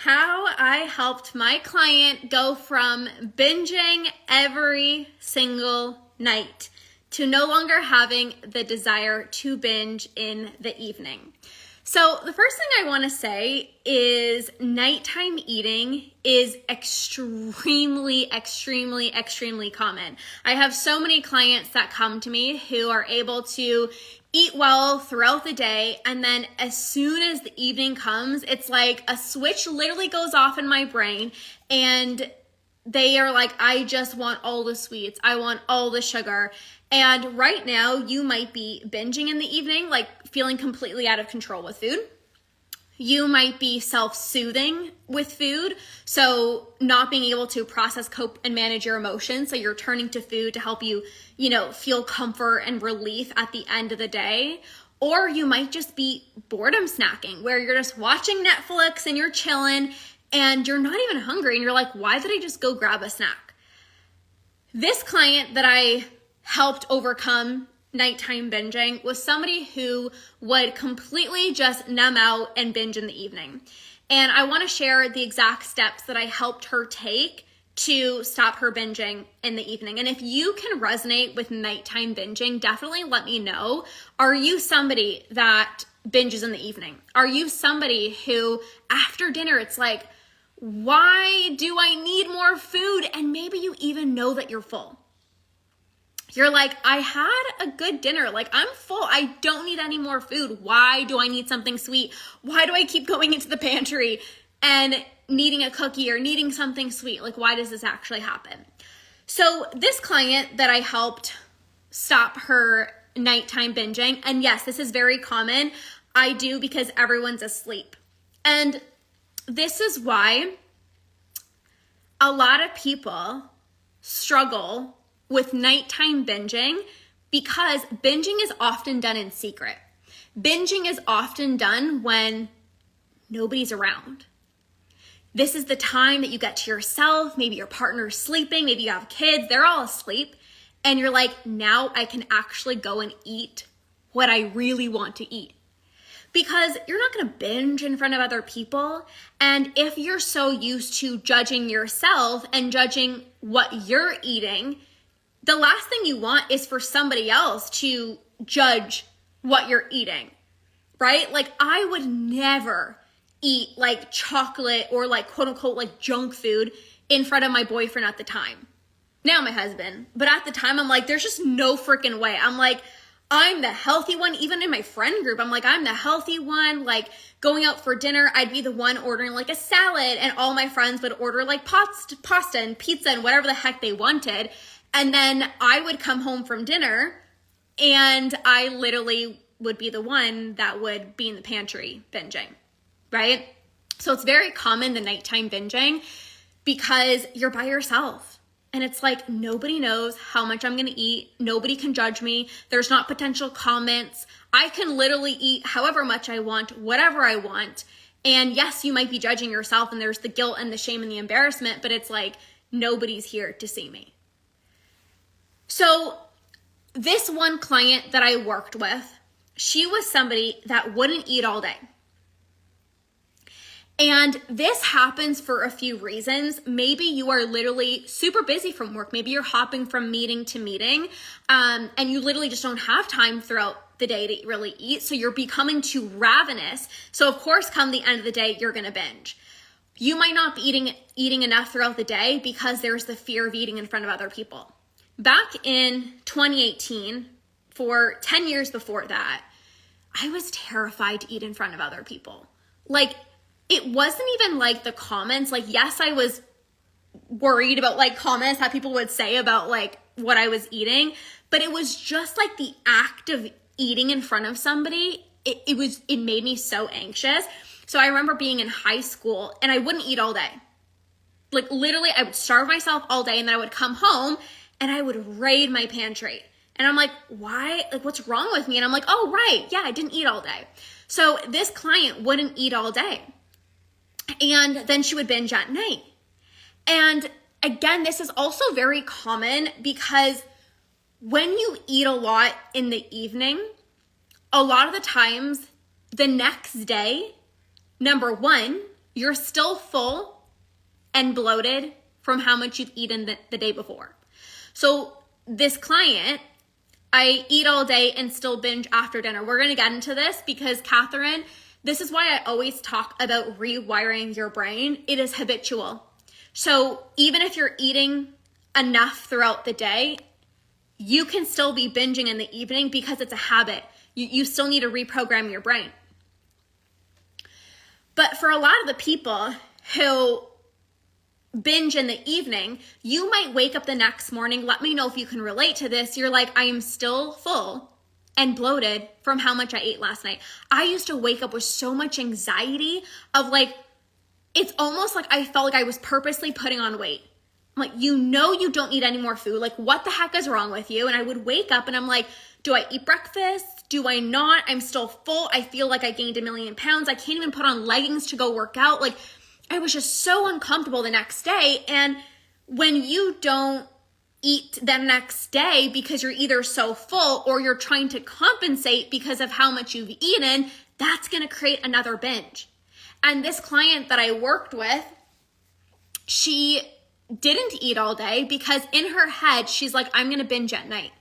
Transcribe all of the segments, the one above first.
how I helped my client go from binging every single night to no longer having the desire to binge in the evening. So the first thing I want to say is nighttime eating is extremely common. I have so many clients that come to me who are able to eat well throughout the day, and then as soon as the evening comes, it's like a switch literally goes off in my brain, and they are like, I just want all the sweets. I want all the sugar. And right now you might be binging in the evening, like feeling completely out of control with food. You might be self-soothing with food, so not being able to process, cope, and manage your emotions. So you're turning to food to help you, feel comfort and relief at the end of the day. Or you might just be boredom snacking, where you're just watching Netflix and you're chilling and you're not even hungry. And you're like, why did I just go grab a snack? This client that I helped overcome nighttime binging was somebody who would completely just numb out and binge in the evening. And I want to share the exact steps that I helped her take to stop her binging in the evening. And if you can resonate with nighttime binging, definitely let me know. Are you somebody that binges in the evening? Are you somebody who after dinner, it's like, why do I need more food? And maybe you even know that you're full. You're like, I had a good dinner. Like, I'm full. I don't need any more food. Why do I need something sweet? Why do I keep going into the pantry and needing a cookie or needing something sweet? Like, why does this actually happen? So this client that I helped stop her nighttime binging, and yes, this is very common. I do because everyone's asleep. And this is why a lot of people struggle with nighttime binging, because binging is often done in secret. Binging is often done when nobody's around. This is the time that you get to yourself. Maybe your partner's sleeping, maybe you have kids, they're all asleep. And you're like, now I can actually go and eat what I really want to eat. Because you're not gonna binge in front of other people. And if you're so used to judging yourself and judging what you're eating, the last thing you want is for somebody else to judge what you're eating, right? Like, I would never eat like chocolate or like quote unquote like junk food in front of my boyfriend at the time. Now my husband, but at the time I'm like, there's just no freaking way. I'm like, I'm the healthy one. Even in my friend group, I'm like, I'm the healthy one. Like, going out for dinner, I'd be the one ordering like a salad, and all my friends would order like pasta and pizza and whatever the heck they wanted. And then I would come home from dinner and I literally would be the one that would be in the pantry binging, right? So it's very common, the nighttime binging, because you're by yourself. And it's like, nobody knows how much I'm gonna eat. Nobody can judge me. There's not potential comments. I can literally eat however much I want, whatever I want. And yes, you might be judging yourself and there's the guilt and the shame and the embarrassment, but it's like, nobody's here to see me. So this one client that I worked with, she was somebody that wouldn't eat all day. And this happens for a few reasons. Maybe you are literally super busy from work. Maybe you're hopping from meeting to meeting, and you literally just don't have time throughout the day to really eat. So you're becoming too ravenous. So of course, come the end of the day, you're gonna binge. You might not be eating enough throughout the day because there's the fear of eating in front of other people. Back in 2018, for 10 years before that, I was terrified to eat in front of other people. Like, it wasn't even like the comments. Like, yes, I was worried about like comments that people would say about like what I was eating, but it was just like the act of eating in front of somebody. It made me so anxious. So I remember being in high school and I wouldn't eat all day. Like, literally, I would starve myself all day, and then I would come home and I would raid my pantry. And I'm like, why? Like, what's wrong with me? And I'm like, oh, right. Yeah, I didn't eat all day. So this client wouldn't eat all day. And then she would binge at night. And again, this is also very common because when you eat a lot in the evening, a lot of the times the next day, number one, you're still full and bloated from how much you've eaten the day before. So this client, I eat all day and still binge after dinner. We're going to get into this because Catherine, this is why I always talk about rewiring your brain. It is habitual. So even if you're eating enough throughout the day, you can still be binging in the evening because it's a habit. You still need to reprogram your brain. But for a lot of the people who binge in the evening, you might wake up the next morning. Let me know if you can relate to this. You're like, I am still full and bloated from how much I ate last night. I used to wake up with so much anxiety of like, it's almost like I felt like I was purposely putting on weight. I'm like, you don't need any more food. Like, what the heck is wrong with you? And I would wake up and I'm like, do I eat breakfast? Do I not? I'm still full. I feel like I gained 1 million pounds. I can't even put on leggings to go work out. Like, I was just so uncomfortable the next day. And when you don't eat the next day because you're either so full or you're trying to compensate because of how much you've eaten, that's going to create another binge. And this client that I worked with, she didn't eat all day because in her head, she's like, I'm going to binge at night.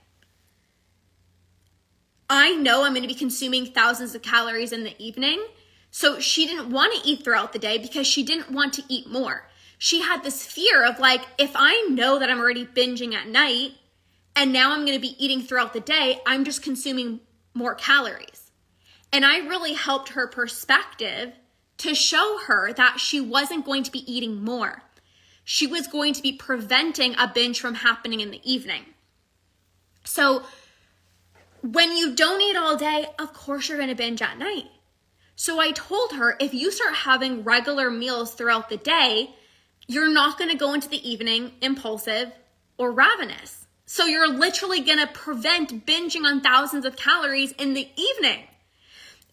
I know I'm going to be consuming thousands of calories in the evening. So she didn't want to eat throughout the day because she didn't want to eat more. She had this fear of like, if I know that I'm already binging at night and now I'm going to be eating throughout the day, I'm just consuming more calories. And I really helped her perspective to show her that she wasn't going to be eating more. She was going to be preventing a binge from happening in the evening. So when you don't eat all day, of course you're going to binge at night. So I told her, if you start having regular meals throughout the day, you're not going to go into the evening impulsive or ravenous. So you're literally going to prevent binging on thousands of calories in the evening.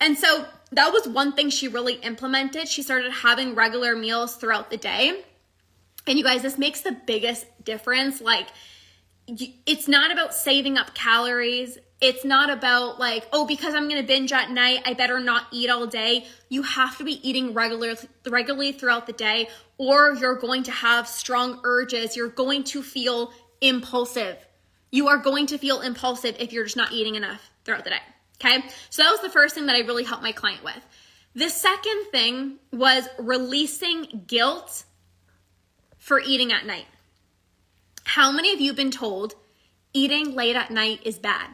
And so that was one thing she really implemented. She started having regular meals throughout the day. And you guys, this makes the biggest difference. Like, it's not about saving up calories. It's not about like, oh, because I'm going to binge at night, I better not eat all day. You have to be eating regularly throughout the day, or you're going to have strong urges. You're going to feel impulsive. You are going to feel impulsive if you're just not eating enough throughout the day. Okay. So that was the first thing that I really helped my client with. The second thing was releasing guilt for eating at night. How many of you have been told eating late at night is bad?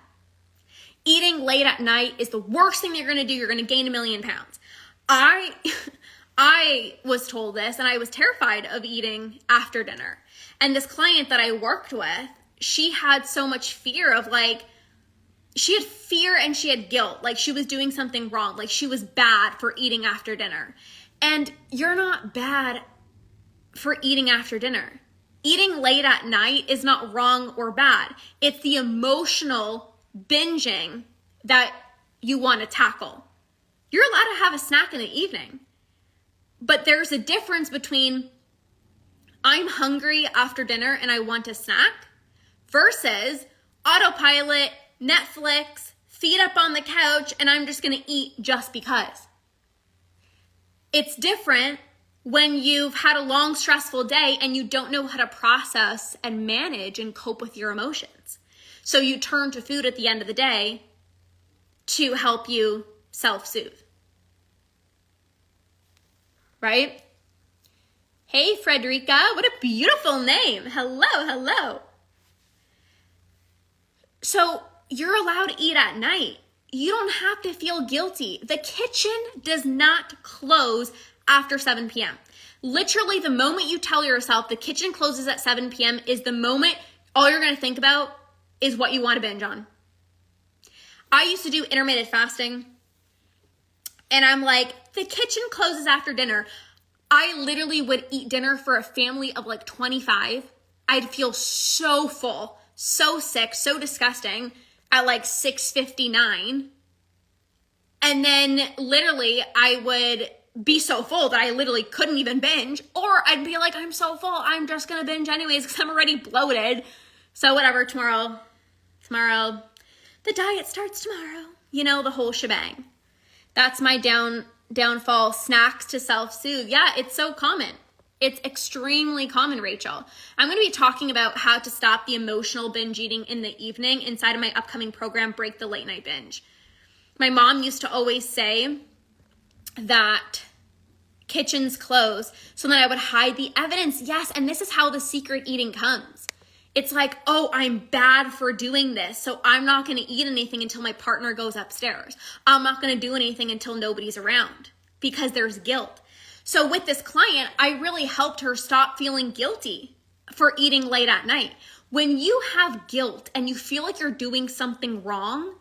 Eating late at night is the worst thing you're going to do. You're going to gain 1 million pounds. I was told this and I was terrified of eating after dinner. And this client that I worked with, she had so much fear of like, she had fear and she had guilt. Like she was doing something wrong. Like she was bad for eating after dinner. And you're not bad for eating after dinner. Eating late at night is not wrong or bad. It's the emotional binging that you want to tackle. You're allowed to have a snack in the evening, but there's a difference between I'm hungry after dinner and I want a snack versus autopilot, Netflix, feet up on the couch, and I'm just going to eat just because. It's different when you've had a long, stressful day and you don't know how to process and manage and cope with your emotions. So you turn to food at the end of the day to help you self-soothe. Right? Hey, Frederica, what a beautiful name. Hello. So you're allowed to eat at night. You don't have to feel guilty. The kitchen does not close after 7 p.m. Literally, the moment you tell yourself the kitchen closes at 7 p.m. is the moment all you're going to think about is what you want to binge on. I used to do intermittent fasting, and I'm like, the kitchen closes after dinner. I literally would eat dinner for a family of like 25. I'd feel so full, so sick, so disgusting at like 6:59. And then literally I would be so full that I literally couldn't even binge, or I'd be like, I'm so full, I'm just going to binge anyways because I'm already bloated. So whatever, tomorrow, the diet starts tomorrow. You know, the whole shebang. That's my downfall, snacks to self-soothe. Yeah, it's so common. It's extremely common, Rachel. I'm going to be talking about how to stop the emotional binge eating in the evening inside of my upcoming program, Break the Late Night Binge. My mom used to always say that kitchens close, so then I would hide the evidence. Yes, and this is how the secret eating comes. It's like, oh, I'm bad for doing this, so I'm not going to eat anything until my partner goes upstairs. I'm not going to do anything until nobody's around because there's guilt. So with this client, I really helped her stop feeling guilty for eating late at night. When you have guilt and you feel like you're doing something wrong,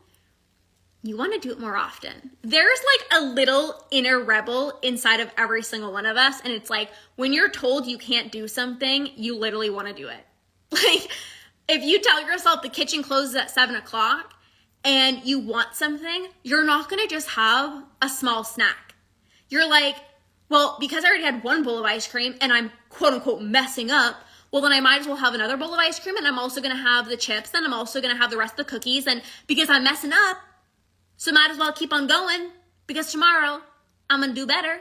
you want to do it more often. There's like a little inner rebel inside of every single one of us. And it's like, when you're told you can't do something, you literally want to do it. Like, if you tell yourself the kitchen closes at 7 o'clock and you want something, you're not going to just have a small snack. You're like, well, because I already had one bowl of ice cream and I'm quote unquote messing up, well, then I might as well have another bowl of ice cream, and I'm also going to have the chips, and I'm also going to have the rest of the cookies. And because I'm messing up, so might as well keep on going, because tomorrow I'm going to do better.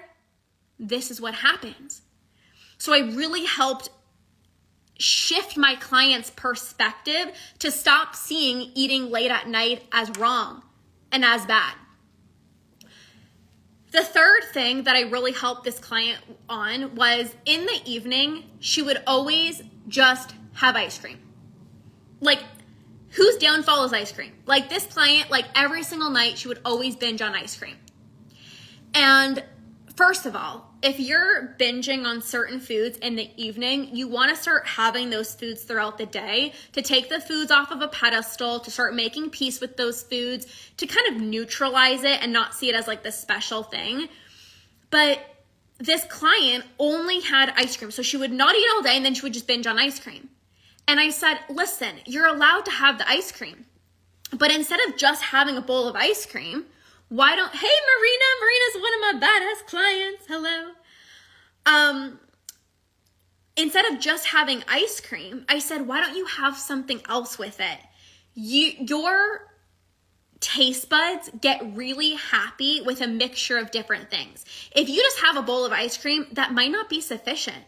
This is what happens. So I really helped shift my client's perspective to stop seeing eating late at night as wrong and as bad. The third thing that I really helped this client on was in the evening, she would always just have ice cream. Like, whose downfall is ice cream? Like, this client, like every single night, she would always binge on ice cream. And first of all, if you're binging on certain foods in the evening, you want to start having those foods throughout the day to take the foods off of a pedestal, to start making peace with those foods, to kind of neutralize it and not see it as like the special thing. But this client only had ice cream. So she would not eat all day and then she would just binge on ice cream. And I said, listen, you're allowed to have the ice cream, but instead of just having a bowl of ice cream, why don't, hey, Marina's one of my badass clients, hello. Instead of just having ice cream, I said, why don't you have something else with it? Your taste buds get really happy with a mixture of different things. If you just have a bowl of ice cream, that might not be sufficient.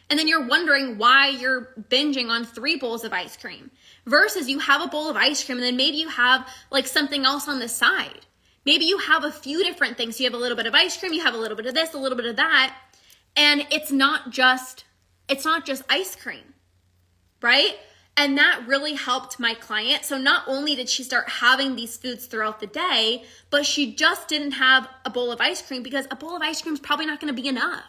And then you're wondering why you're binging on 3 bowls of ice cream versus you have a bowl of ice cream and then maybe you have like something else on the side. Maybe you have a few different things. You have a little bit of ice cream, you have a little bit of this, a little bit of that. And it's not just ice cream, right? And that really helped my client. So not only did she start having these foods throughout the day, but she just didn't have a bowl of ice cream because a bowl of ice cream is probably not going to be enough.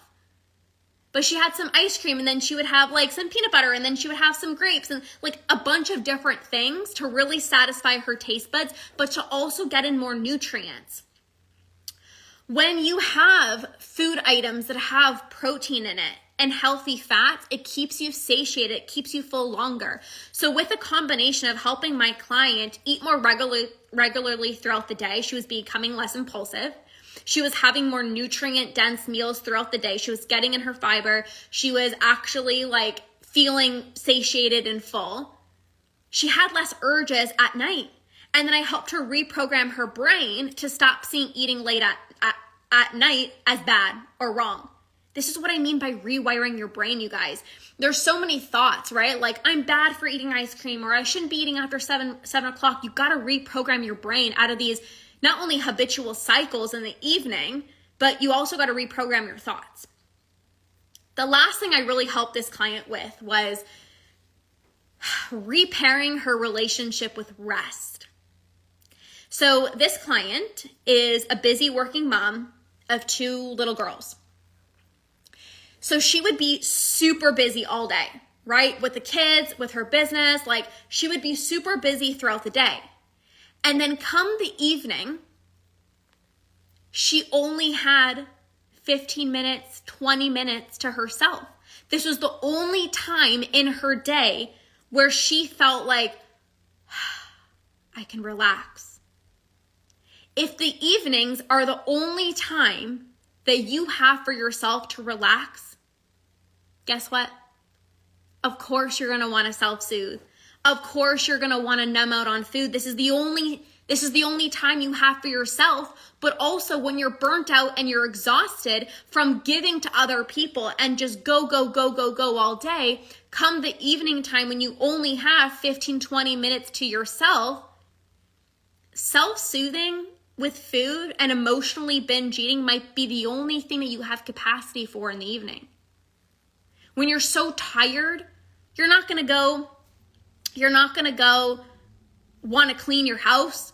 But she had some ice cream and then she would have like some peanut butter and then she would have some grapes and like a bunch of different things to really satisfy her taste buds, but to also get in more nutrients. When you have food items that have protein in it and healthy fats, it keeps you satiated, it keeps you full longer. So with a combination of helping my client eat more regularly throughout the day, she was becoming less impulsive. She was having more nutrient-dense meals throughout the day. She was getting in her fiber. She was actually like feeling satiated and full. She had less urges at night. And then I helped her reprogram her brain to stop seeing eating late at night as bad or wrong. This is what I mean by rewiring your brain, you guys. There's so many thoughts, right? Like, I'm bad for eating ice cream, or I shouldn't be eating after 7 o'clock. You got to reprogram your brain out of these not only habitual cycles in the evening, but you also got to reprogram your thoughts. The last thing I really helped this client with was repairing her relationship with rest. So this client is a busy working mom of 2 little girls. So she would be super busy all day, right? With the kids, with her business, like she would be super busy throughout the day. And then come the evening, she only had 15 minutes, 20 minutes to herself. This was the only time in her day where she felt like, I can relax. If the evenings are the only time that you have for yourself to relax, guess what? Of course you're going to want to self-soothe. Of course you're going to want to numb out on food. This is the only This is the only time you have for yourself, but also when you're burnt out and you're exhausted from giving to other people and just go, go, go, go, go all day, come the evening time when you only have 15, 20 minutes to yourself, self-soothing with food and emotionally binge eating might be the only thing that you have capacity for in the evening. When you're so tired, you're not gonna go want to clean your house,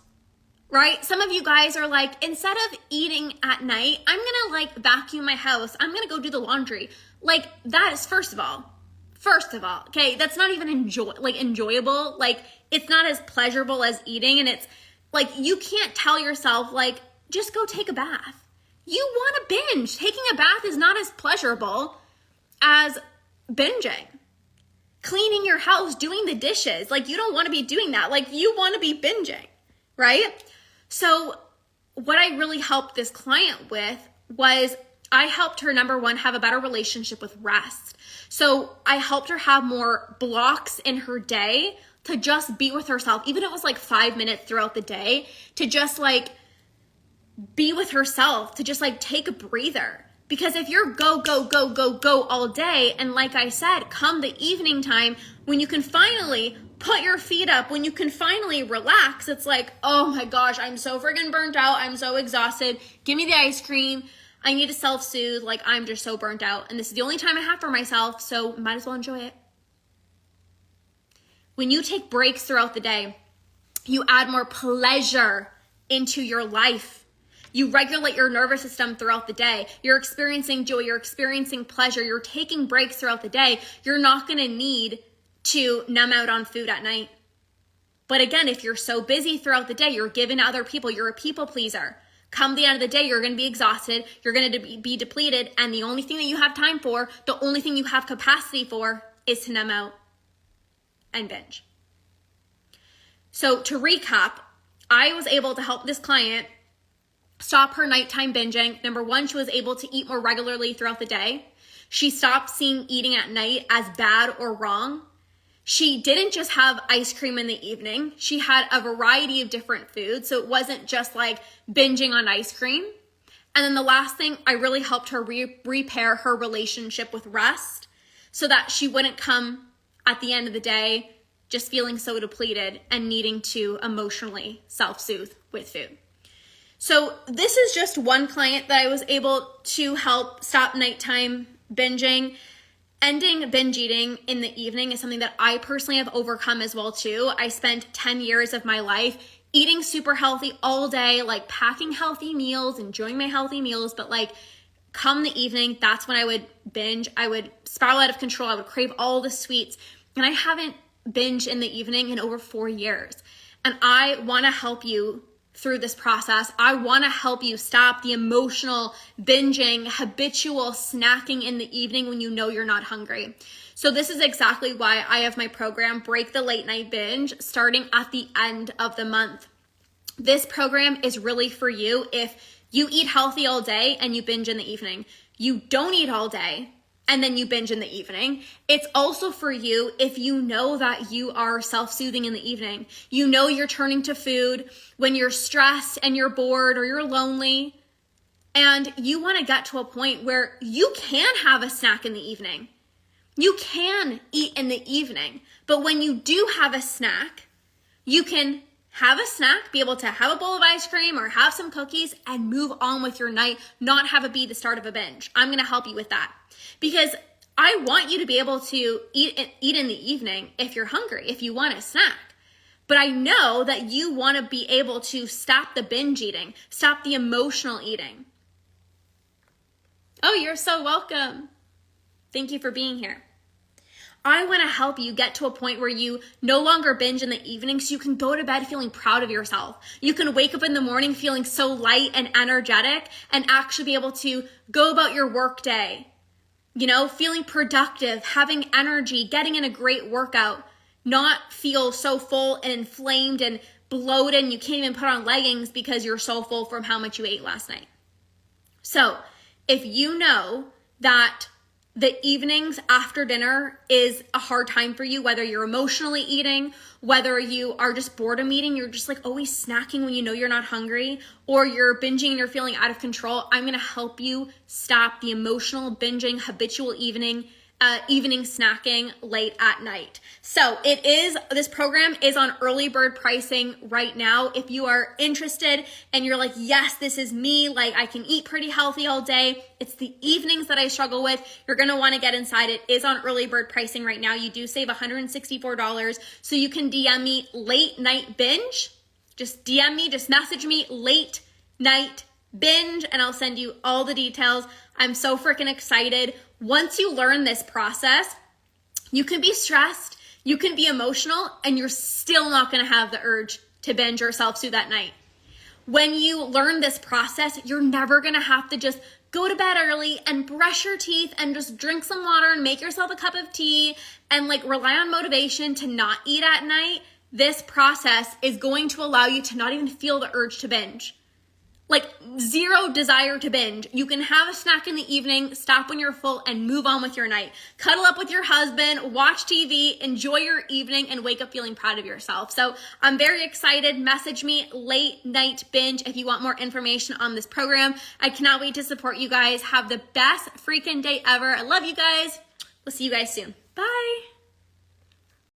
right? Some of you guys are like, instead of eating at night, I'm gonna like vacuum my house. I'm gonna go do the laundry. Like, that is first of all, okay, that's not even enjoyable. Like, it's not as pleasurable as eating, and it's like, you can't tell yourself, like, just go take a bath. You want to binge. Taking a bath is not as pleasurable as binging. Cleaning your house, doing the dishes. Like, you don't want to be doing that. Like, you want to be binging, right? So what I really helped this client with was I helped her, number one, have a better relationship with rest. So I helped her have more blocks in her day to just be with herself, even if it was like 5 minutes throughout the day, to just like be with herself, to just like take a breather. Because if you're go, go, go, go, go all day, and like I said, come the evening time, when you can finally put your feet up, when you can finally relax, it's like, oh my gosh, I'm so friggin' burnt out. I'm so exhausted. Give me the ice cream. I need to self-soothe. Like, I'm just so burnt out. And this is the only time I have for myself, so might as well enjoy it. When you take breaks throughout the day, you add more pleasure into your life. You regulate your nervous system throughout the day. You're experiencing joy. You're experiencing pleasure. You're taking breaks throughout the day. You're not going to need to numb out on food at night. But again, if you're so busy throughout the day, you're giving to other people. You're a people pleaser. Come the end of the day, you're going to be exhausted. You're going to be depleted. And the only thing that you have time for, the only thing you have capacity for, is to numb out and binge. So to recap, I was able to help this client stop her nighttime binging. Number one, she was able to eat more regularly throughout the day. She stopped seeing eating at night as bad or wrong. She didn't just have ice cream in the evening. She had a variety of different foods. So it wasn't just like binging on ice cream. And then the last thing, I really helped her repair her relationship with rest so that she wouldn't come at the end of the day just feeling so depleted and needing to emotionally self-soothe with food. So this is just one client that I was able to help stop nighttime binging. Ending binge eating in the evening is something that I personally have overcome as well too. I spent 10 years of my life eating super healthy all day, like packing healthy meals, enjoying my healthy meals, but like come the evening, that's when I would binge. I would spiral out of control. I would crave all the sweets. And I haven't binged in the evening in over 4 years. And I want to help you through this process. I want to help you stop the emotional binging, habitual snacking in the evening when you know you're not hungry. So this is exactly why I have my program, Break the Late Night Binge, starting at the end of the month. This program is really for you if you eat healthy all day and you binge in the evening. You don't eat all day and then you binge in the evening. It's also for you if you know that you are self-soothing in the evening. You know you're turning to food when you're stressed and you're bored or you're lonely, and you want to get to a point where you can have a snack in the evening. You can eat in the evening, but when you do have a snack, you can have a snack, be able to have a bowl of ice cream or have some cookies and move on with your night, not have it be the start of a binge. I'm going to help you with that because I want you to be able to eat in the evening if you're hungry, if you want a snack. But I know that you want to be able to stop the binge eating, stop the emotional eating. Oh, you're so welcome. Thank you for being here. I want to help you get to a point where you no longer binge in the evening so you can go to bed feeling proud of yourself. You can wake up in the morning feeling so light and energetic and actually be able to go about your work day, feeling productive, having energy, getting in a great workout, not feel so full and inflamed and bloated and you can't even put on leggings because you're so full from how much you ate last night. So if you know that the evenings after dinner is a hard time for you, whether you're emotionally eating, whether you are just boredom eating, you're just like always snacking when you know you're not hungry, or you're binging and you're feeling out of control, I'm gonna help you stop the emotional binging, habitual evening snacking late at night. So this program is on early bird pricing right now. If you are interested and you're like, yes, this is me, like I can eat pretty healthy all day, it's the evenings that I struggle with, you're gonna wanna get inside. It is on early bird pricing right now. You do save $164. So you can DM me late night binge. Just DM me, just message me late night binge, and I'll send you all the details. I'm so freaking excited. Once you learn this process, you can be stressed, you can be emotional, and you're still not gonna have the urge to binge or self-soothe that night. When you learn this process, you're never gonna have to just go to bed early and brush your teeth and just drink some water and make yourself a cup of tea and like rely on motivation to not eat at night. This process is going to allow you to not even feel the urge to binge. Like zero desire to binge. You can have a snack in the evening, stop when you're full, and move on with your night. Cuddle up with your husband, watch TV, enjoy your evening, and wake up feeling proud of yourself. So I'm very excited. Message me late night binge if you want more information on this program. I cannot wait to support you guys. Have the best freaking day ever. I love you guys. We'll see you guys soon. Bye.